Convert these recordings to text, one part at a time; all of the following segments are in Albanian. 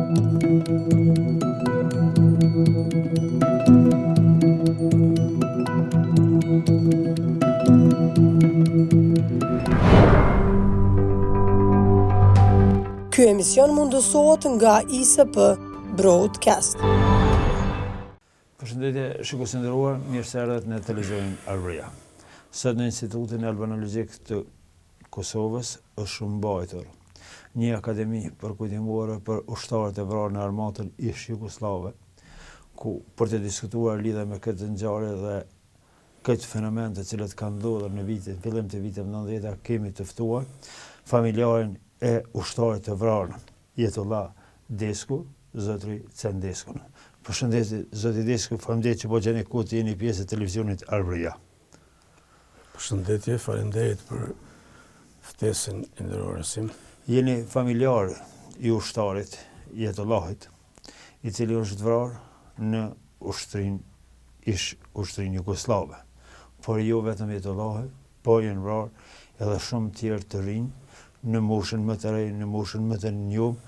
Ky emision mundësohet nga ISP Broadcast. Përshëndetje, shikues të nderuar, mirë se erdhët në televizionin Arbëria. Sot në Institutin Albanologjik të Kosovës është shëmbajtur një akademi përkujtimore për ushtarët e vrarë në armatën ish jugoslave, ku për të diskutuar lidhe me këtë ngjarje dhe këtë fenomen të cilët kanë ndodhur në fillim të vitit 90, kemi të ftuar familjarin e ushtarit të vrarë Jetullah Desku, zotri Cendeskun. Përshëndetje zoti Desku, faleminderit që po gjeni kohë të jeni pjesë e televizionit Arbëria. Përshëndetje, faleminderit për ftesën e nderuarësim. Jeni familjar i ushtarit Jetullahit, i cili është vrarë në ushtrin jugoslave. Por jo vetëm Jetullahi, po janë vrarë edhe shumë tjerë të rinj në moshën më të re, në moshën më të njohur,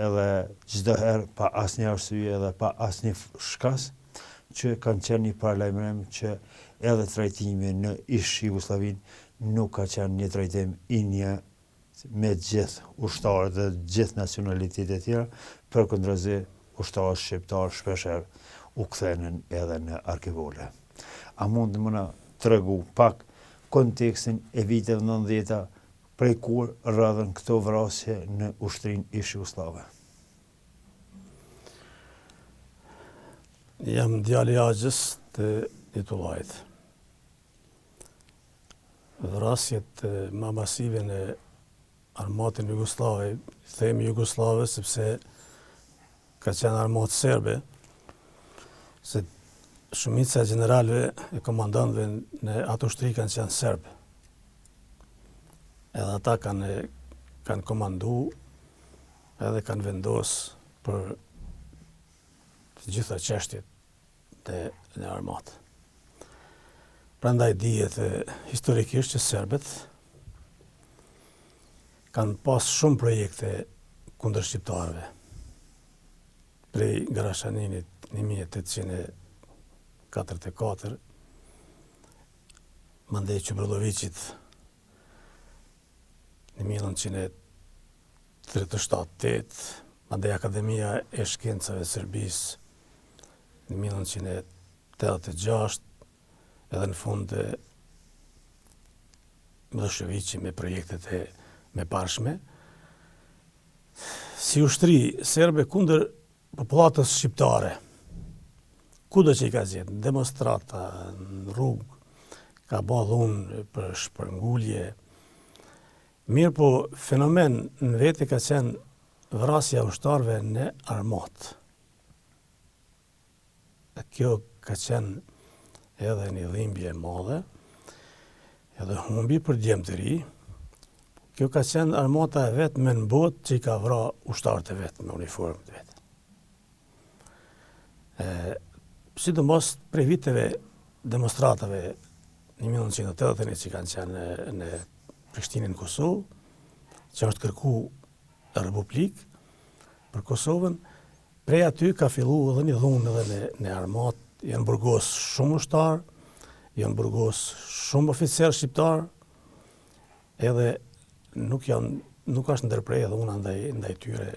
edhe çdo herë pa asnjë arsye edhe pa asnjë shkas, që kanë qenë një paralajmërim që edhe trajtimi në ish Jugosllavinë nuk ka qenë një trajtim i një me gjithë ushtarët dhe gjithë nacionalitetet e tjera, përkundërzi ushtarët shqiptarë shpeshherë u kthenen edhe në arkivole. A mund të më na tregu pak kontekstin e viteve 90-ta, prej kur rradhen këto vrasje në ushtrin ish jugoslave? Jam djali i Axhës të Jetullahit. Vrasjet më masive në armatën jugoslave, themi jugoslave sepse ka qenë armatë serbe, se shumica e generalëve e komandantëve në ato ushtri kanë qenë serbë. Edhe ata kanë komandu edhe kanë vendos për të gjitha çështjet në armatë. Prandaj dihet historikisht që serbët kanë pas shumë projekte kundër shqiptarëve. Prej Garashaninit 1844, mandej Çubrullovicit 1937, mandej Akademia e Shkencave Serbisë në 1986, edhe në fund Miloševići me projektet e mëparshme. Si ushtri serbe kundër popullatës shqiptare, kudo që i ka zgjedhur, në demonstrata, në rrugë, ka bërë dhunë për shpërngulje. Mirë po, fenomen në vete ka qenë vrasja ushtarëve në armatë. Kjo ka qenë edhe një dhimbje e madhe, edhe humbi për djemë të ri. Kjo ka qenë armata e vetë me në botë që i ka vra ushtarët e vetë me uniformët e vetë. Sidomos prej viteve demonstratave në 1980 që kanë qenë në Prishtinën, Kosovë, që është kërku Republikë për Kosovën, prej aty ka fillu edhe një dhunë edhe në armatë, janë burgos shumë ushtarë, janë burgos shumë oficerë shqiptarë, edhe nuk është ndërprej edhe dhuna ndaj tyre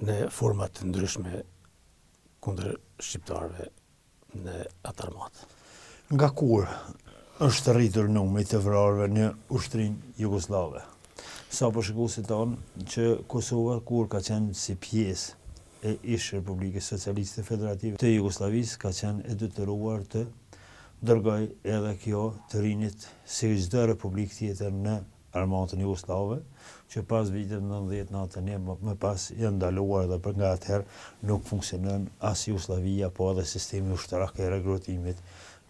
në format të ndryshme kundër shqiptarëve në atë armatë. Nga kur është rritur numri të vrarëve në ushtrin jugoslave? Sa po shikuesit tonë që Kosova, kur ka qenë si pjesë e ish Republikës Socialiste Federative të Jugoslavisë, ka qenë e detyruar të dërgoj edhe kjo të rinjit si çdo republikë tjetër në armatën jugoslave, që pas vitit 90-91 më pas janë ndaluar dhe për nga atëherë nuk funksionon as Jugoslavia, po edhe sistemi ushtarak i rekrutimit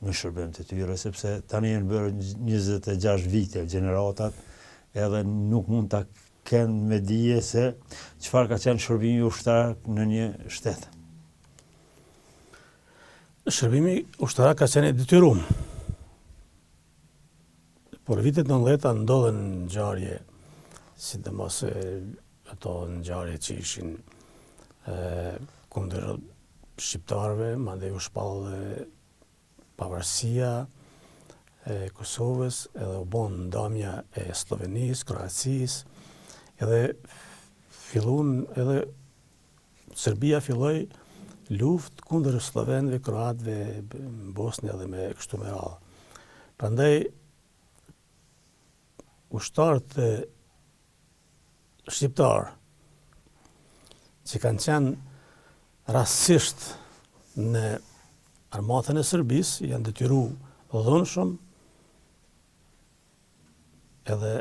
në shërbim të tyre, sepse tani janë bërë 26 vite gjeneratat, edhe nuk mund ta kenë me dije se çfarë ka qenë shërbimi ushtarak në një shtet. Shërbimi ushtarak ka qenë i detyruar. Por vitet 90 ndodhen ngjarje, sidomos ato ngjarje që ishin kundër shqiptarëve, mandej u shpall pavarësia e Kosovës, edhe u bon ndamja e Slovenisë, Kroacisë, edhe Serbia filloi luftë kundër slovenëve, kroatëve, Bosnjë edhe me kështu me radhë. Prandaj ushtarët shqiptar që kanë qenë rastësisht në armatën e Serbisë janë detyruar dhunshëm edhe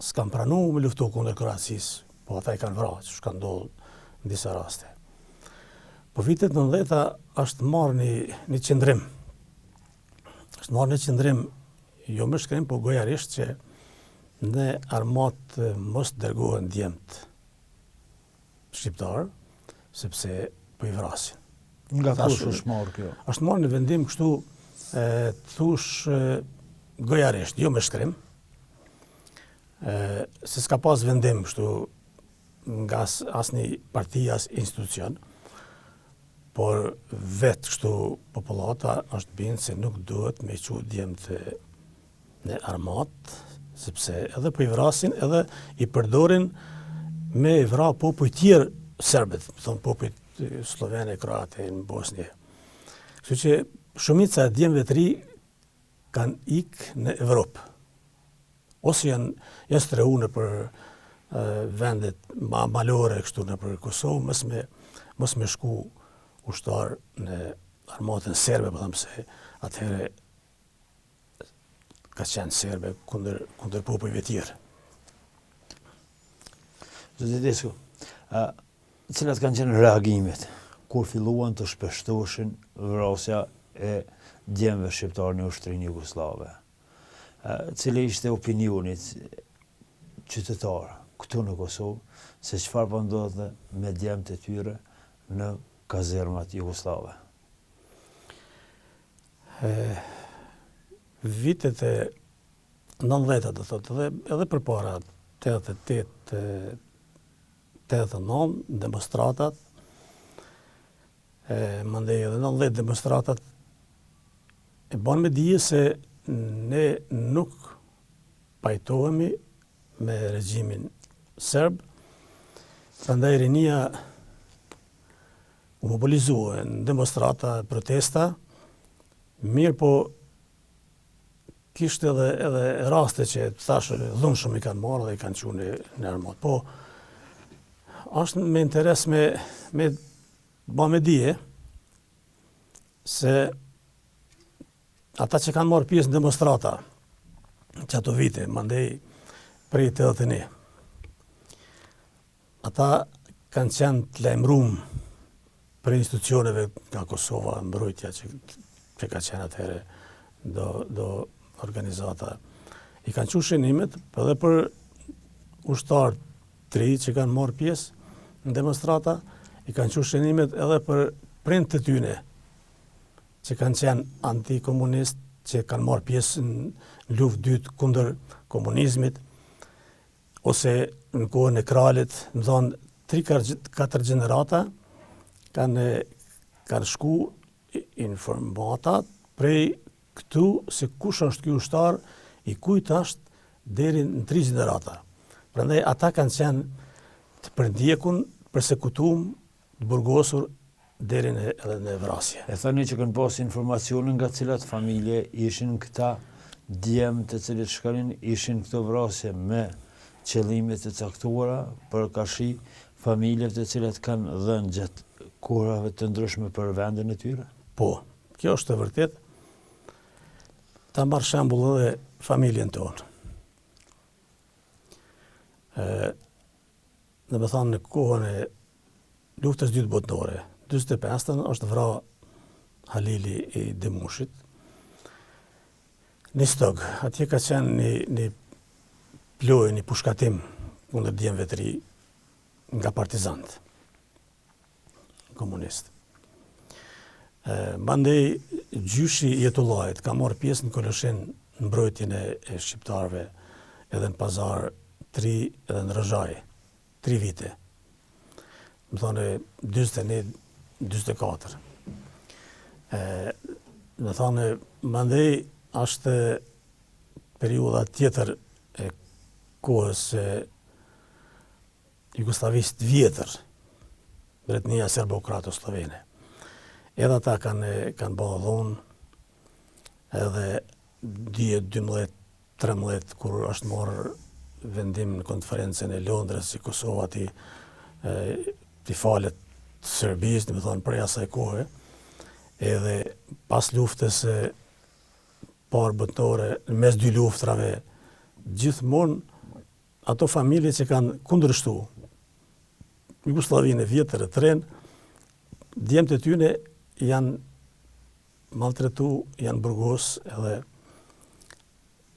s'kan pranuar me luftu kundër Kroacisë, po ata i kanë vrarë, që kanë ndodhur në disa raste. Po vitet 90-ta është marrë një qëndrim. Është marrë një qëndrim jo më shkrim, po gojarisht që në armatë mos dërgohen djemt shqiptar, sepse po i vrasin. Nga kush është marrë kjo? Është marrë një vendim kështu thush gojarisht, jo më shkrim, se s'ka pas vendim kështu nga asnjë parti, as institucion, por vetë kështu popullata është bindë se nuk duhet me qu djemt në armat, sepse edhe po i vrasin, edhe i përdorin me vra popuj tjerë serbet, thonë popuj slovene, kroate, në Bosnje. Kështu që shumica e djemve të ri kanë ikë në Evropë. Ose janë strehune për vendet malore kështu në për Kosovë, mos me shku ushtar në armatën serbe, po them se atëherë ka qenë serbe kundër popujve tjerë. Zoti Desku, cilat kanë qenë reagimet kur filluan të shpeshtoshin vrasja e djemve shqiptar në ushtrinë jugoslave? Cili ishte opinionit qytetar këtu në Kosovë se çfarë po ndodhte me djemt e tyre në kazermat jugoslave? Vitet e 90-ta, do thotë, edhe përpara 88, 89 demonstratat, mandej edhe 90 demonstratat e ban me dije se ne nuk pajtohemi me regjimin serb, prandaj rinia u mobilizua në demonstrata, protesta, mirë po kishte edhe raste që thashë dhunshëm i kanë marrë dhe i kanë qenë në armat. Po është me interes me ba me dije se ata që kanë marrë pjesë në demonstrata që ato vite, mandej prej 81, ata kanë qenë të lajmëruar për institucioneve nga Kosova, mbrojtja që ka qenë atëherë do organizata. I kanë qenë shënimet edhe për ushtar të ri që kanë marrë pjesë në demonstrata, i kanë qenë shënimet edhe për prind të tyne që kanë qenë antikomunist, që kanë marrë pjesë në luftë dytë kundër komunizmit, ose në kohën e kralit, më thonë 3-4 gjenerata kanë shku informata prej këtu se kush është ky ushtar, i kujt është deri në 3 gjenerata. Prandaj ata kanë qenë të përdjekun, përsekutuar, të burgosur deri edhe në vrasje. E thani që kanë pas informacione nga cilat familje ishin këta djemë të cilit shkarin, ishin këto vrasje me qëllimet e caktuara për kashi familjet të cilat kanë dhënë gjatë kohërave të ndryshme për vendin e tyre? Po, kjo është e vërtet. Ta marr shembull edhe familjen tonë. Dhe me thanë në kohën e luftës dytë botërore, 45-ën është vra Halili i Demushit. Në Stog, atje ka qenë një plojë, një pushkatim kundër djemve të ri nga partizantë komunistë. Mandej gjyshi i Jetullajit ka marrë pjesë në Koloshin në mbrojtjen e shqiptarëve edhe në Pazar 3 edhe në Rëzhaj. 3 vite. Më thonë 21, 24. Më thonë, mandej është periuda tjetër e kohës Jugoslavisë vjetër, Mbretënia Serbo-Kroato-Slovene. Edhe ata kanë bërë dhonë, edhe 12-13 kur është morë vendim në konferencën e Londrës si Kosova ti falet Serbisë, më thonë prej asaj kohe, edhe pas luftës parë botërore, në mes 2 luftrave, gjithmonë ato familje që kanë kundërshtu Jugoslavinë vjetër e tren, djemtë e tyne janë maltretu, janë burgos edhe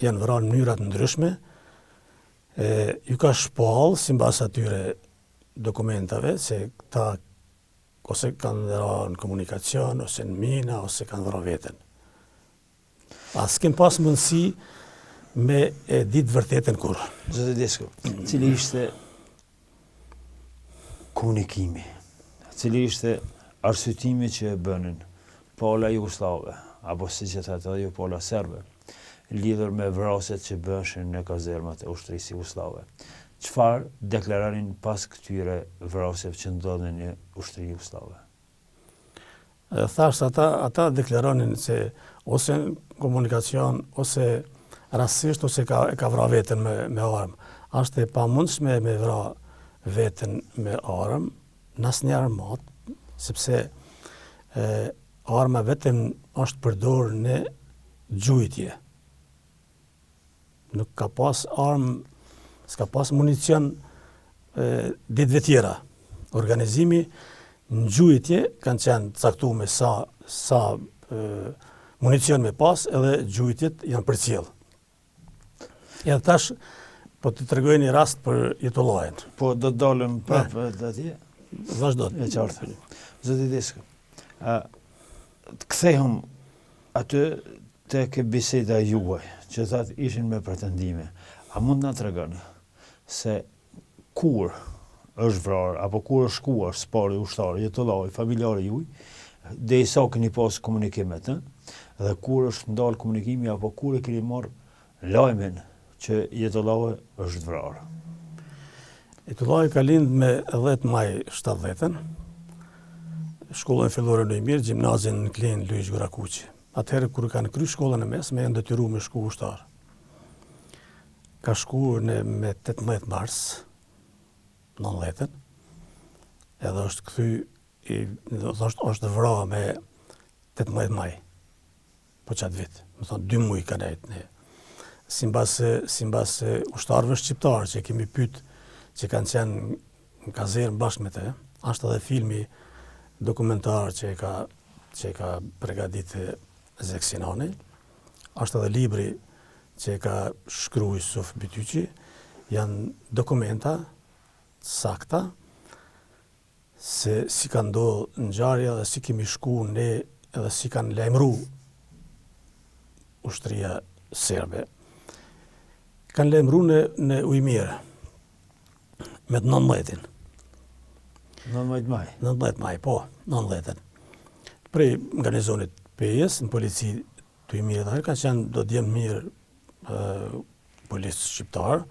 janë vrarë në mënyrat ndryshme. Ju ka shpallë, si mbas atyre dokumentave, se këta ose kanë vrarë në komunikacion, ose në mina, ose kanë vrarë veten. S'kem pas mundësi me ditë vërtetën kur. Zotë Desko, cili ishte komunikimi, cili ishte arsyetimi që e bënin pala jugoslave, apo si që të edhe jo pala serbe, lidhur me vrasjet që bëshin në kazermat e ushtrisë jugoslave. Çfarë deklararin pas këtyre vrasjeve që ndodhin në ushtri jugoslave? Thashtë ata deklararin se ose komunikacion, ose rasisht, ose ka vra veten me armë. Ashtë e pamundshme me vra veten me armë, nësë një armat, sepse arma vetëm është përdorë në gjujtje. Nuk ka pas armë, s'ka pas municion ditëve tjera. Organizimi në gjujtje kanë qenë caktu me sa municion me pas, edhe gjujtjet janë përcjell. Edhe tash, po të tregoj një rast për Jetullajën. Po do të dalëm prapë atje? Vazhdo. E qartë. Zoti Desko, të kthehëm aty tek biseda juaj, që thatë ishin me pretendime. A mund na tregoni se kur është vrarë, apo kur është shkuar spari ushtar, Jetullaj, familjari juaj, dhe i sa keni pas komunikimet, dhe kur është ndalë komunikimi, apo kur e keni marrë lajmin që Jetullaj është vrarë? Jetullaj ka lind me 10 maj 70, shkollën fillore në Imir, gjimnazin në Klein Luish Gorakuqi. Atëherë kur kanë kry shkollën e mes, me janë detyru me shku ushtar. Ka shku me 18 mars, 90, edhe është kthy, është vra me 18 maj, po qatë vit, më thonë 2 muj ka nejtë ne. Si mbas ushtarëve shqiptarë që kemi pyet, që kanë qenë në kazerë bashkë me te, është edhe filmi dokumentar që e ka përgatitur Zeksinani, është edhe libri që e ka shkruar Yusuf Bytyqi, janë dokumenta sakta se si ka ndodhur ngjarja dhe si kemi shku ne edhe si kanë lajmëruar ushtria serbe. Kanë lajmëruar në Ujmir me 19-in. 19 maj? 19 maj, po, 19-in. Prej garnizonit PS, në polici të Ujmirit atëherë, ka qenë do t'jem mirë policë shqiptarë,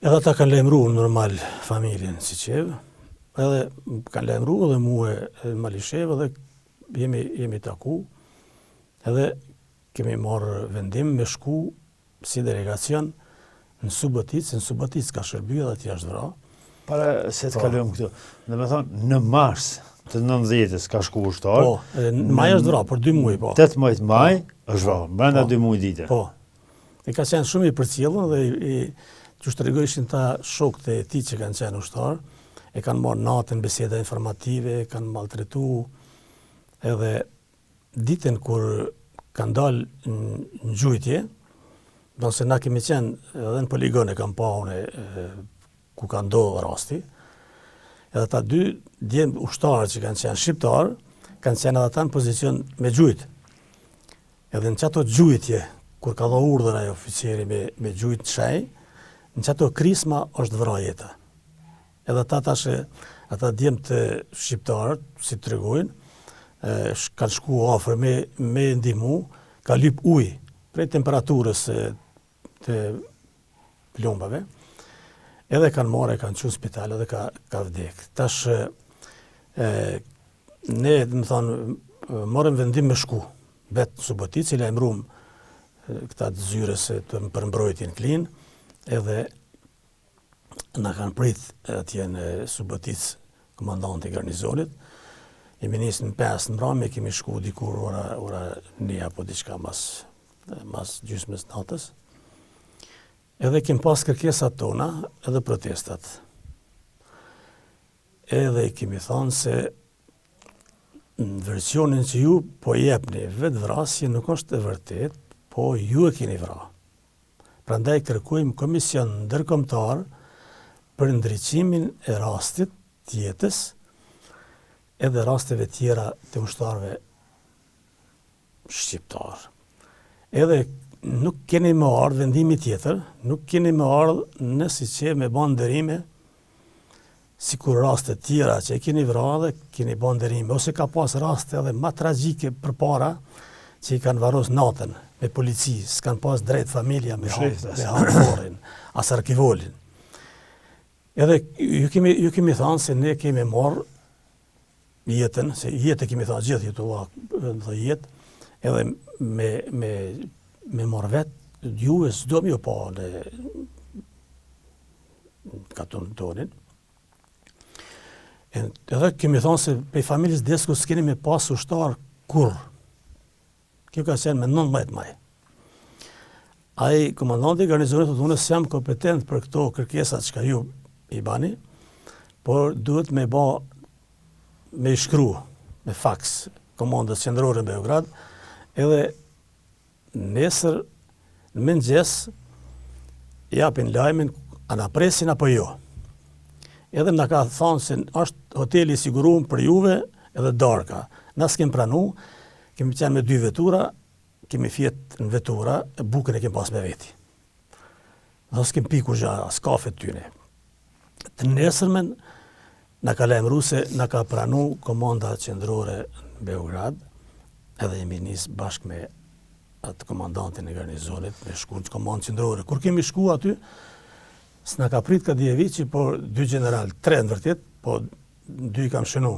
edhe ata kanë lajmëruar normal familjen si qevë, edhe kanë lajmëruar edhe mua Malishev, edhe jemi taku, edhe kemi marrë vendim me shku si delegacion në Subotic ka shërbyer dhe atje është vra. Para se të kalojmë këtu, dhe me thonë, në mars të 90-s ka shku ushtar. Po, në maj është vra, për 2 muaj, po. 18 maj është vra, brenda 2 muaj dite. Po, e ka qenë shumë i përcjellën dhe që shtregojshin ta shokët e tij që kanë qenë ushtar, e kanë marrë natën biseda informative, kanë maltretu, edhe ditën kur kanë dalë në gjujtje, nëse na kemi qenë edhe në poligon e kam pa une ku ka ndodhur rasti, edhe ta 2 djemë ushtarë që kanë qenë shqiptarë, kanë qenë edhe ta në pozicion me gjujt. Edhe në qato gjujtje, kur ka dha urdhër ai oficeri me gjujt shaj, në qato krisma është vra jeta. edhe ata djemt shqiptarët, si të tregojnë, kanë shku afër me ndihmu, ka lyp ujë prej temperaturës të plombave, edhe kanë marrë, kanë qenë në spital edhe ka vdek. Tash ne, më thonë, morëm vendim me shku vetë në Suboticë, i lajmëruam këta të zyres të përmbrojtjen klin, edhe na kanë prit atje në Suboticë komandanti i garnizonit. Jemi nisë në 5 në mbrëmje, kemi shku dikur ora 1 apo diçka mas gjysmës natës. Edhe kemi pas kërkesat tona edhe protestat. Edhe kemi thonë se në versionin që ju po jepni vetë vrasje nuk është e vërtet, po ju e keni vra. Prandaj kërkojmë komision ndërkombëtar për ndriqimin e rastit të jetës edhe rasteve tjera të ushtarëve shqiptar. Edhe nuk keni më ardhë vendimi tjetër, nuk keni më ardhë nësi që me banë ndërime, si kur rastet tjera që e keni vra dhe keni banë ndërime, ose ka pas raste edhe ma tragjike për para që i kanë varos natën me polici, s'kanë pas drejt familja me hapëforin, as arkivolin. Edhe ju kemi thanë se ne kemi marrë jetën, se jetë kemi thanë gjithë jetë, edhe me marrë vetë, ju e s'do mi u pa në tonin. Edhe kemi thanë se pe familjes Desku s'keni me pas ushtar kur. Kjo ka qenë me 19 maj. Ai komandanti i garnizonit thotë unë s'jam kompetent për këto kërkesat që ka ju i bani, por duhet me shkru me faks komandës qendrore në Beograd, edhe nesër në mëngjes japin lajmin a na presin apo jo. Edhe na ka thonë se është hoteli i siguruar për juve edhe darka. Na s'kem pranu, kemi qenë me 2 vetura, kemi fjet në vetura, bukën e kemi pas me veti. Dhe s'kem pikur gja, s'kafe të tyne. Të nesërmen, na ka lajmëru se na ka pranu komanda qendrore në Beograd, edhe jemi nisë bashkë me atë komandantin e garnizonit, me shku në komandë qendrore. Kur kemi shku aty, s'na ka prit Kadijevici, por 2 general, 3 në vërtet, po 2 i kam shënu,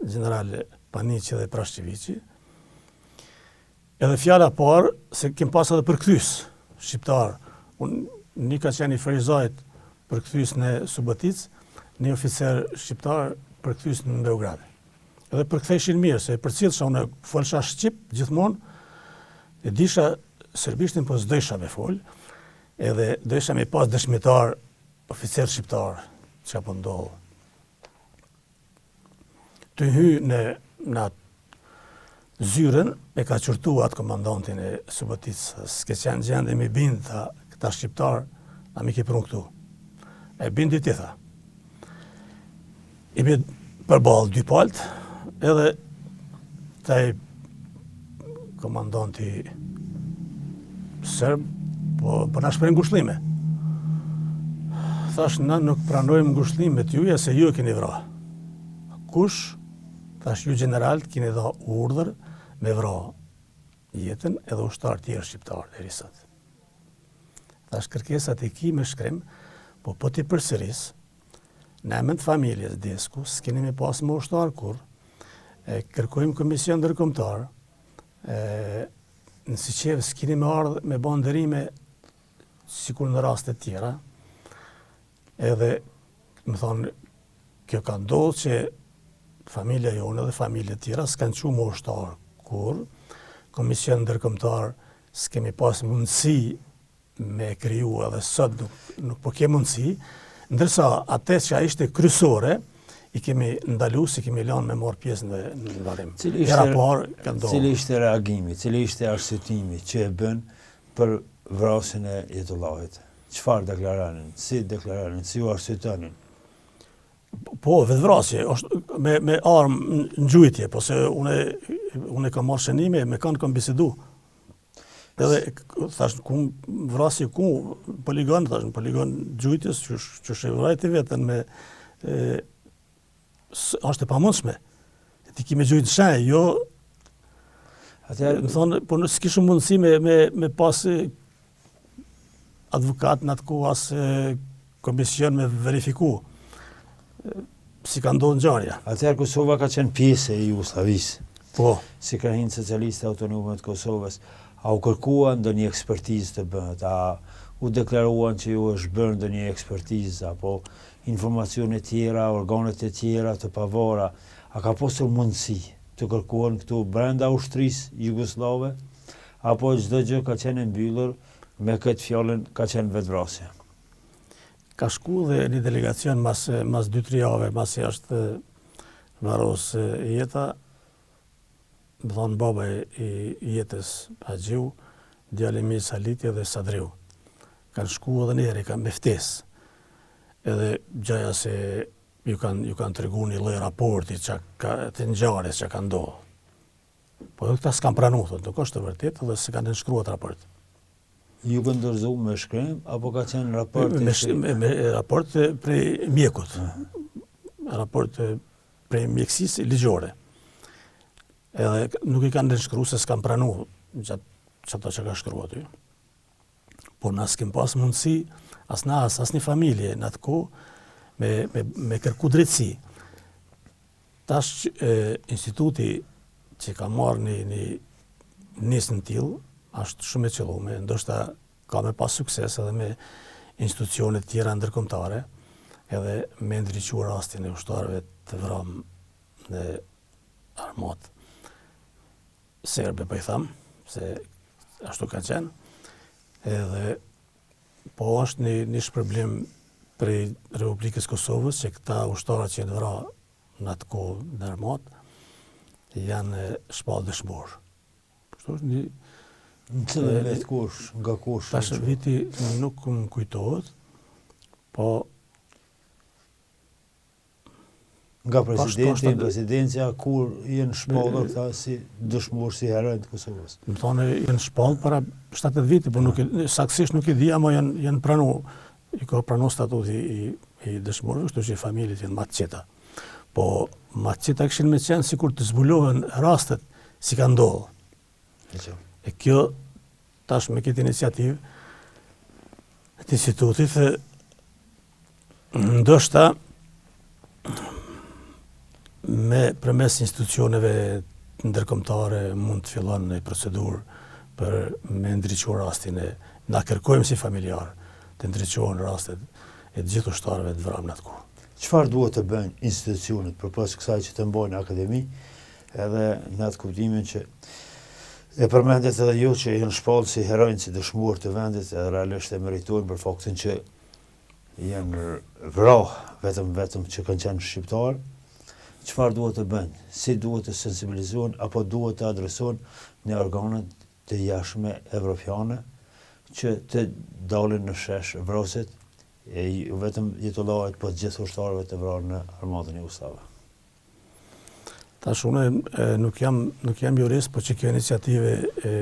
general Panici dhe Prashqevici. Edhe fjala parë, se kem pas edhe përkthys shqiptar. Një ka qenë i Ferizajt përkthys në Suboticë, një oficer shqiptar përkthys në Beograd. Edhe përktheshin mirë, se përcjellsha unë folsha shqip gjithmonë, e disha serbishtin, po s'dojsha me fol, edhe dojsha me pas dëshmitar oficer shqiptar, që apo ndodhë. Të hy në atë zyren e ka qërtu atë komandantin e Suboticës, s'ke qenë gjende me bindë këta shqiptar, a mi ke prun këtu. E bindi ti tha. I me përbalë 2 palët, edhe taj komandanti sërb, po na shprej ngushlime. Thash, na nuk pranojmë ngushlimet juja se ju e keni vra. Kush? Thash, ju generalt keni dha urdhër me vra jetën edhe ushtar tjerë shqiptar deri sot. Thash, kërkesat e ki me shkrim, po ti përsëris, në emën të familjes Desku, s'keni me pas më ushtar kur, kërkojmë komision ndërkombëtar, në Siqev s'keni me ardhë me ba ndërime sikur në rastet tjera, edhe, më thonë, kjo ka ndodhë që familja jonë dhe familje tjera s'kanë që më ushtar kur, komision ndërkombëtar s'kemi pas mundësi me kriju edhe sot nuk po ke mundësi, ndërsa atë që ishte kryesore, i kemi ndalu, si kemi lanë me marrë pjesë në varim. Cili ishte reagimi, cili ishte arsyetimi që e bën për vrasjen e Jetullahit? Çfarë deklaranin? Si deklaranin? Si u arsyetonin? Po, vetvrasje, është me armë në gjujtje, po se unë kam marrë shënime, me kanë kam bisedu. Edhe, thash, ku vrasje, ku poligon, thash, në poligon gjujtjes, që shë vrajti vetën me është e pamundshme. Ti ki me gjujtë shenjë, jo. Më thonë, por nësë kishë mundësi me pas advokat në atë kohë asë komision me verifiku si ka ndonë ngjarja. Atëherë Kosova ka qenë pjesë e Jugosllavisë. Po. Si krahinë socialiste autonome të Kosovës, a u kërkuan ndonjë ekspertizë të bëhet, a u deklaruan që ju është bërë ndonjë ekspertizë, apo informacione tjera, organet e tjera të pavara, a ka pasur mundësi të kërkuan këtu brenda ushtrisë jugoslave, apo çdo gjë ka qenë mbyllur me këtë fjalën ka qenë vetvrasje? Ka shku dhe një delegacion mas 2-3 jave, masi është varos jeta, më thonë baba i jetës Haxhiu, djali mi Saliti dhe Sadriu. Kanë shku edhe njeri, kanë me ftesë. Edhe gjaja se ju kanë tregu një lloj raporti të ngjarjes që ka ndodhur. Po edhe këta s'kan pranu, thotë, nuk është të vërtetë dhe s'kanë nënshkruar raport. Ju kanë dorëzuar me shkrim apo ka qenë raport me raport prej mjekut. Raport prej mjekësisë ligjore. Edhe nuk i kanë nënshkruar se s'kan pranu çato që ka shkruar aty. Por na s'kem pas mundësi as një familje në atë kohë me kërku drejtësi. Tash instituti që ka marrë një nisën tillë është shumë e qëlluar, ndoshta ka me pas sukses edhe me institucione tjera ndërkombëtare, edhe me ndriçuar rastin e ushtarëve të vramë në armatë serbe, po i tham, se ashtu ka qenë. Edhe po është një shpërblim prej Republikës Kosovës që këta ushtarë që janë vrarë në atë kohë në armatë janë shpallë dëshmorë. Kështu është një në cilën vetë kush, nga kush? Tash viti nuk më kujtohet, po nga presidencia kur jenë shpallur këta si dëshmorë si herojnë të Kosovës. Më thonë jenë shpallë para 70 viti, por saktësisht nuk i di, ama janë pranu, i ka pranu statuti i dëshmorëve, kështu që i familjet janë ma të qeta. Po ma të qeta këshin me qenë sikur të zbulohen rastet si ka ndodhur. E kjo, tash me këtë iniciativë të institutit, ndoshta përmes institucioneve ndërkombëtare mund të fillon një procedurë për me ndriçuar rastin na kërkojmë si familjarë të ndriçohen rastet e të gjithë ushtarëve të vrarë në atë kohë. Çfarë duhet të bëjnë institucionet përpas kësaj që të mbajnë akademi, edhe në atë kuptimin që e përmendet edhe ju që janë shpallë si herojnë, si dëshmorë të vendit, edhe realisht e meritojnë për faktin që janë vrarë vetëm që kanë qenë shqiptarë. Çfarë duhet të bëjnë? Si duhet të sensibilizohen apo duhet të adresohen në organet të jashtme evropiane që të dalin në shesh vrasit e vetëm jetullarit për gjithë ushtarëve të vrarë në armatën jugoslave? Tash unë nuk jam jurist, po që kjo iniciative e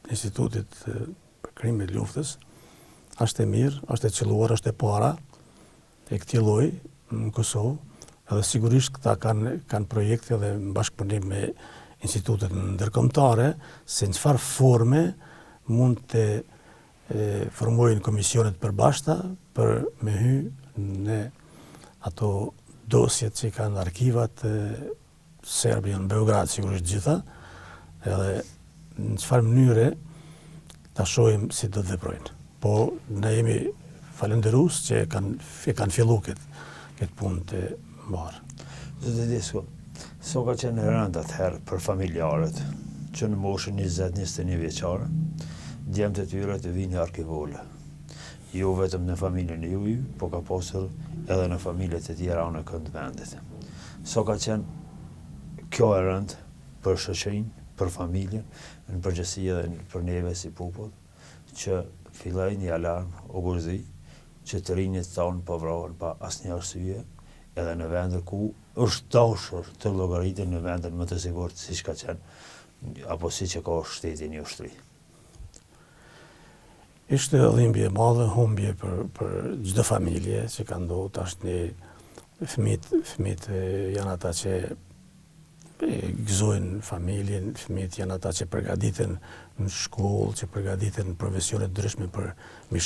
Institutit për Krimin e Luftës është e mirë, është e qelluar, është e para e këtij lloji në Kosovë. Edhe sigurisht këta kanë projekte dhe në bashkëpunim me institutet ndërkombëtare se në çfarë forme mund të formojnë komisionet përbashkëta për me hy në ato dosjet që kanë arkivat Serbia në Beograd, sigurisht gjitha, edhe në çfarë mënyre ta shohim si do të veprojnë. Po ne jemi falënderues që kanë filluar këtë punë të marë. Zëtë Disko, so ka qenë rënd atëherë për familjarët që në moshën 20-21 vjeçare, djemtë të tyre të vinë arkivole. Jo vetëm në familjen e juj, po ka pasur edhe në familjet e tjera në kënd vendit. So ka qenë kjo e rënd për shoqërinë, për familjen, në përgjithësi edhe për neve si popull, që filloi një alarm o gurzi që të rinjët tonë po vrohen pa asnjë arsye, edhe në vende ku është dashur të llogaritet në vendin më të sigurt siç ka qenë apo siç e ka shteti një ushtri. Ishte dhimbje e madhe, humbje për çdo familje që ka ndodhur tash fëmijët janë ata që gëzojnë familjen, fëmijët janë ata që përgatiten në shkollë, që përgatiten në profesione të ndryshme për mi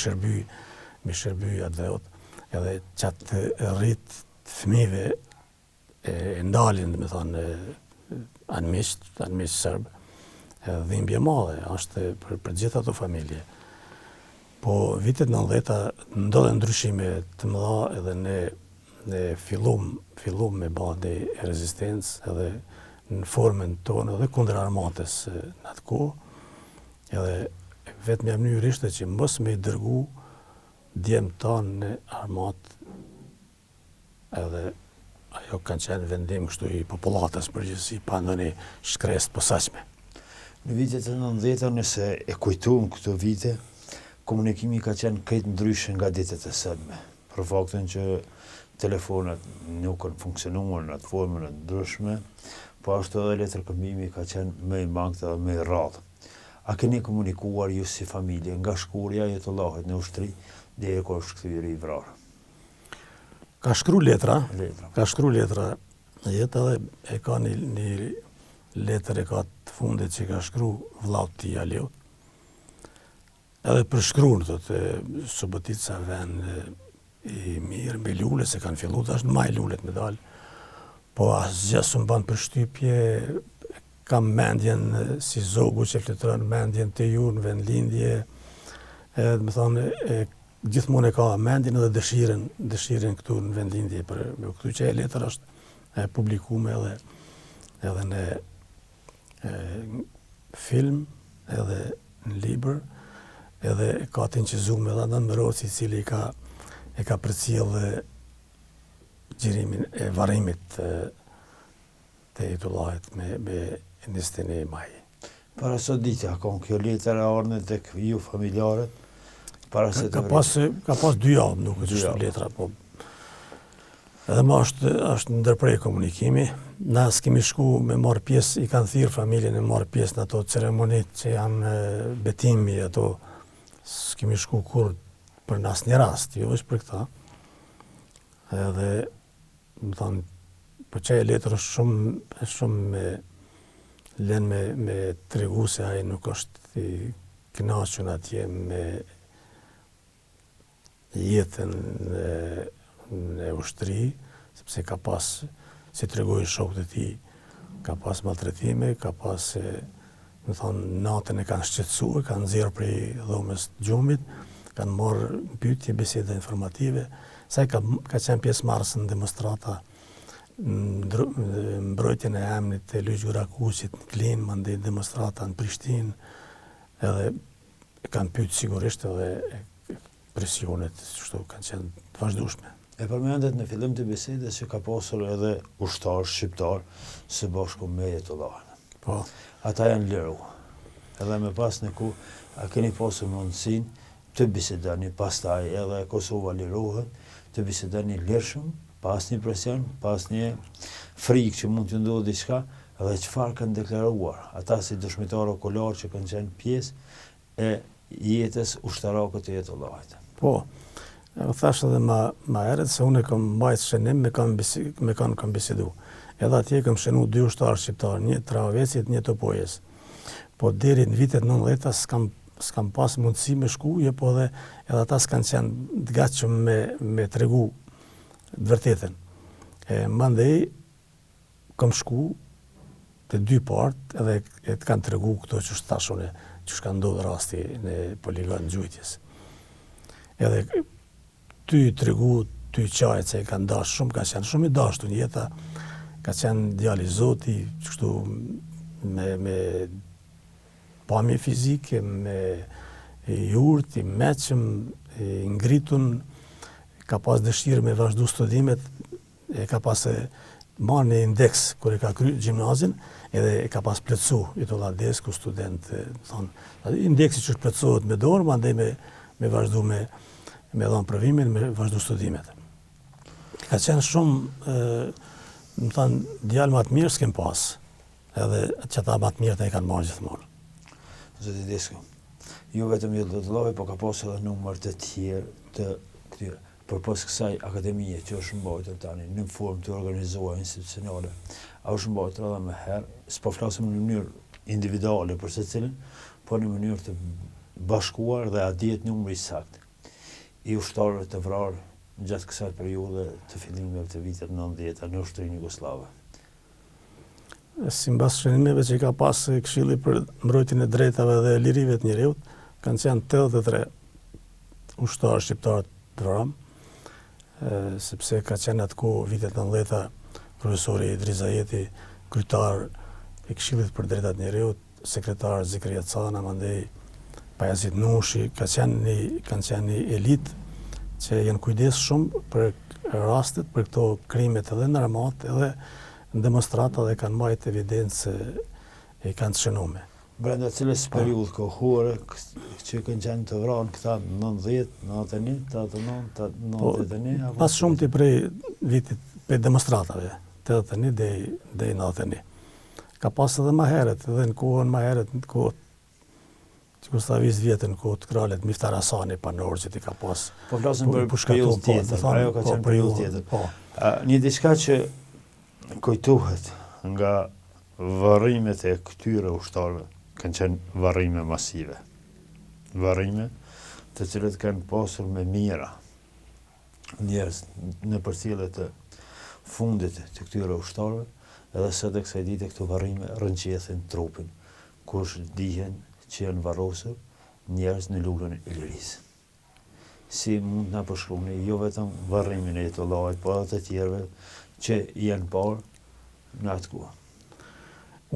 shërby atë dhëut. Edhe qatë rrit fëmijëve e ndalin, dhe me thonë, anëmiq sërbë, dhimbje madhe, është për gjitha ato familje. Po vitet 90 ndodhen ndryshime të mëdha edhe ne fillum me bande e rezistencë edhe në formën tonë edhe kundër armatës në atë kohë, edhe vetëm mënyrë ishte që mos me i dërgu djemë tanë në armatë, edhe ajo kanë qenë vendim kështu i popullatës përgjithësi, pa ndonjë shkresë posaçme. Në vitet e 90 nëse e kujtojmë këto vite, komunikimi ka qenë krejt ndryshe nga ditët e sotme, për faktin që telefonat nuk kanë funksionuar në atë formën e ndryshme, po ashtu edhe letërkëmbimi ka qenë më i mangët edhe më i rrallë. A keni komunikuar ju si familje nga shkurja e Ajetullahit në ushtri deri kur është kthyer i vrarë? Ka shkru letra në jetë edhe e ka një letër e ka të fundit që ka shkru vllaut tij Aliut. Edhe për shkruan thotë Subotica vend i mirë me lule se kanë filluar tash në maj lulet me dal. Po asgjë s'u bën përshtypje, kam mendjen si zogu që fletron mendjen të ju në vendlindje. Edhe më thonë gjithmonë e ka mendjen edhe dëshirën këtu në vendlindje për me këtu që e letër është publikuar edhe në film, edhe në libër, edhe ka të inqizuar edhe në Meroci i cili e ka përcjellë gjirimin e varrimit të Ajetullahit me 21 maj. Para sot dite, ka kjo letër e ardhur tek ju familjarët? Para se ka pas 2 javë nuk është letra, po edhe më është ndërprej komunikimi. Na s'kemi shku me marrë pjesë, i kanë thirrë familjen e marrë pjesë në ato ceremonitë që janë betimi, ato s'kemi shku kur për në asnjë rast, jo është për këta. Edhe, më thonë, po që e letër është shumë me tregu se ai nuk është i kënaqur atje me jetën në ushtri, sepse ka pas, si tregojnë shokët e tij, ka pas maltretime, ka pas, më thonë, natën e kanë shqetësuar, kanë nxjerrë prej dhomës gjumit, kanë marrë pyetje, biseda informative, sa ka qenë pjesëmarrës në demonstrata, mbrojtjen e emnit të Luiz Gurakusit në Klinë, mandej demonstrata në Prishtinë, edhe kanë pyetur sigurisht edhe presionet, kështu kanë qenë të vazhdueshme. E përmendet në fillim të bisedës që ka pasur edhe ushtar shqiptar së bashku me Ajetullahin. Po. Ata janë liru. Edhe me pas në ku, a keni pasur mundësinë të bisedani pastaj edhe Kosova lirohet, të bisedani lirshëm, pas një presion, pas një frikë që mund të ndodhë diçka, edhe çfarë kanë deklaruar ata si dëshmitar okular që kanë qenë pjesë e jetës ushtarakët të Ajetullahit. Po, e thash edhe ma herët se unë kam mbajt shënim me kam bisedu. Edhe atje kam shënu 2 ushtarë shqiptarë, një Travecit, një Topojes. Po deri në vitet 90 s'kam pas mundësi me shku, po edhe ata s'kan qenë të gatshëm me tregu të vërtetën. Mandej kam shku të 2 partë edhe të kanë tregu këto që shtashune, që shka ndodhë rasti në poligon gjujtjes. Edhe ty tregu, ty qajt se kanë dashë shumë, ka qenë shumë i dashtu në jeta, ka qenë djali Zoti, kështu me pamje fizike, me jurt, i meqëm, i ngritun, ka pas dëshirë me vazhdu studimet, ka pas marrë një indeks kër e ka kry gjimnazin, edhe e ka pas plëcu i të lades ku student, indeksi që është plëcohet me dorë, ma ndaj me vazhdu me dhanë provimin, me vazhdu studimet. Ka qenë shumë, më thanë, djalë ma të mirë s'kem pas, edhe që ta ma të mirë të e kanë marrë gjithmonë. Zoti Desku, ju vetëm Ajetullahi, po ka pasur edhe numër të tjerë të këtyre. përpas kësaj akademie që është mbajtur tani në formë të organizuar institucionale, është mbajtur edhe më herë, s'po flasim në mënyrë individuale për secilin, po në mënyrë të bashkuar dhe a dihet numri saktë i ushtarëve të vrarë gjatë kësaj periudhe të fillimeve të vitit 90 në ushtrinë jugoslave. Sipas shënimeve që ka pas Këshilli për mbrojtjen e drejtave dhe lirive të njerëzit, kanë qenë 83 ushtarë shqiptarë të vrarë, sepse ka qenë atë kohë vitet 90 profesori Idris Zajeti, kryetar i Këshillit për drejtat e njerëzit, sekretar Zikria Cana, mandej Pajazit Nushi, kanë qenë një elitë që janë kujdes shumë për rastet, për këto krimet edhe në armat, edhe në demonstrata dhe kanë marrë evidencë e kanë të shënuar. Brenda cilës periudhë kohore që kanë qenë të vrarë këta 90, 91, 89, 91 apo pas shumë të prej vitit për demonstratave, 81 deri 91. Ka pas edhe më herët, edhe në kohën më herët, në kohën Jugoslavisë vjetën, në kohën të kralit Miftar Hasani, panor që ti ka pas. Po flasim për periudhë tjetër, ajo ka qenë periudhë tjetër. Një diçka që kujtohet nga varrimet e këtyre ushtarëve kanë qenë varrime masive. Varrime të cilët kanë pasur me mira njerëz në përcjellje të fundit të këtyre ushtarëve, edhe sot e kësaj dite këto varrime rrënqethin trupin, kush dihen që janë varrosur njerëz në lullën e lirisë. Si mund na përshkruani jo vetëm varrimin e Ajetullahit, por edhe të tjerëve që janë parë në atë kohë.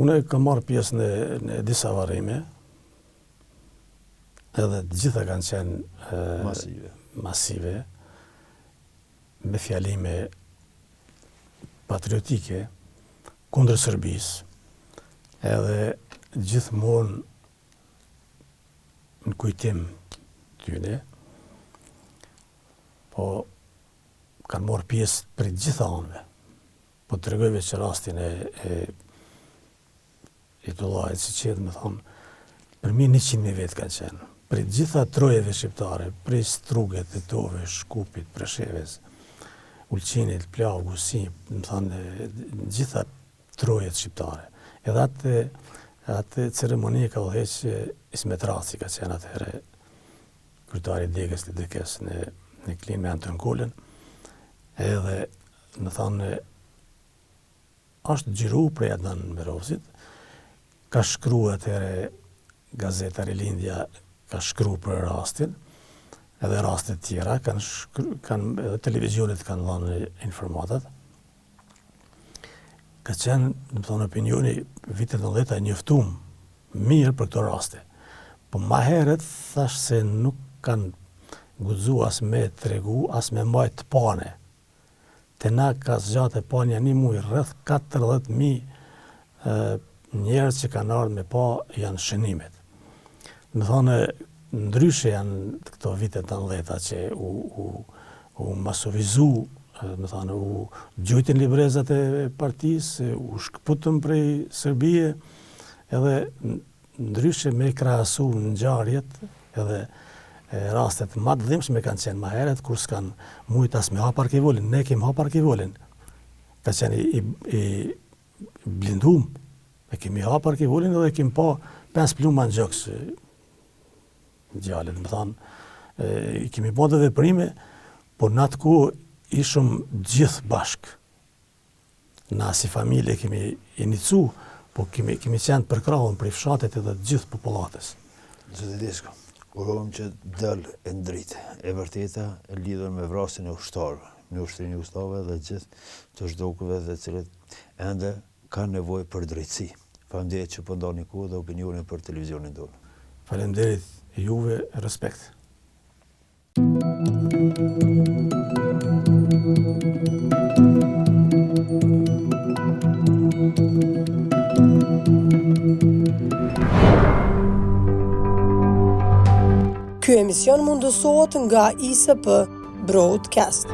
Unë kam marrë pjesë në disa varrime, edhe të gjitha kanë qenë masive, me fjalime patriotike kundër Serbisë, edhe gjithmonë në kujtim tyne, po kanë marrë pjesë për gjitha anëve. Po të regojve që rastin e Ajetullahit, si që me thonë, për mi 100.000 vetë kanë qenë. Për gjitha trojeve shqiptare, për Struget, Tetove, Shkupit, Presheves, Ulqinit, Plau, Gusi, me thonë, gjitha trojet shqiptare. Edhe atë ceremonie ka udhëheq Ismet Raci, ka qenë atëherë kryetari i Degës të Dikës në klinë me Anton Kolën, edhe me thonë, është xhiru prej Adnan Merovsit, ka shkruar atëherë gazeta Rilindja, ka shkruar për rastin, edhe raste të tjera, edhe televizionet kanë dhënë informatat. Ka qenë, në thonë, opinioni vitet 90 e njoftum mirë për këto raste. Po ma herët thash se nuk kanë guxu as me tregu, as me mbajt të pane. Te na ka zgjatë e panja një muj, rreth 40.000 njerëz që kanë ardhur me pa janë shënimet. Me thonë, ndryshe janë këto vitet 90 që u masovizu, me thonë, u gjujtin librezat e partisë, u shkputën prej Serbie, edhe ndryshe me krahasu në ngjarjet, edhe rastet më të dhimbshme kanë qenë më herët, kur s'kan mujt as me hapar kivolin, ne kemi hapar kivolin. Ka qenë i blindum, e kemi hapar kivolin edhe kemi pa 5 pluma në gjoks djalit, me thonë, i kemi pa dhe veprime, por në atë ku ishëm gjithë bashk. Na si familje kemi inicu, po kemi qenë përkrahun për i fshatet edhe gjithë popullatës. Zoti Desko, urojmë që dalë e ndritë, e vërteta e lidhur me vrasjen e ushtarëve, në ushtrinë jugoslave dhe gjithë të zhdukëve dhe cilët ende kanë nevojë për drejtësi. Faleminderit që po ndani kohë dhe opinionin për televizionin tonë. Faleminderit juve, respekt. Ky emision mundësohet nga ISP Broadcast.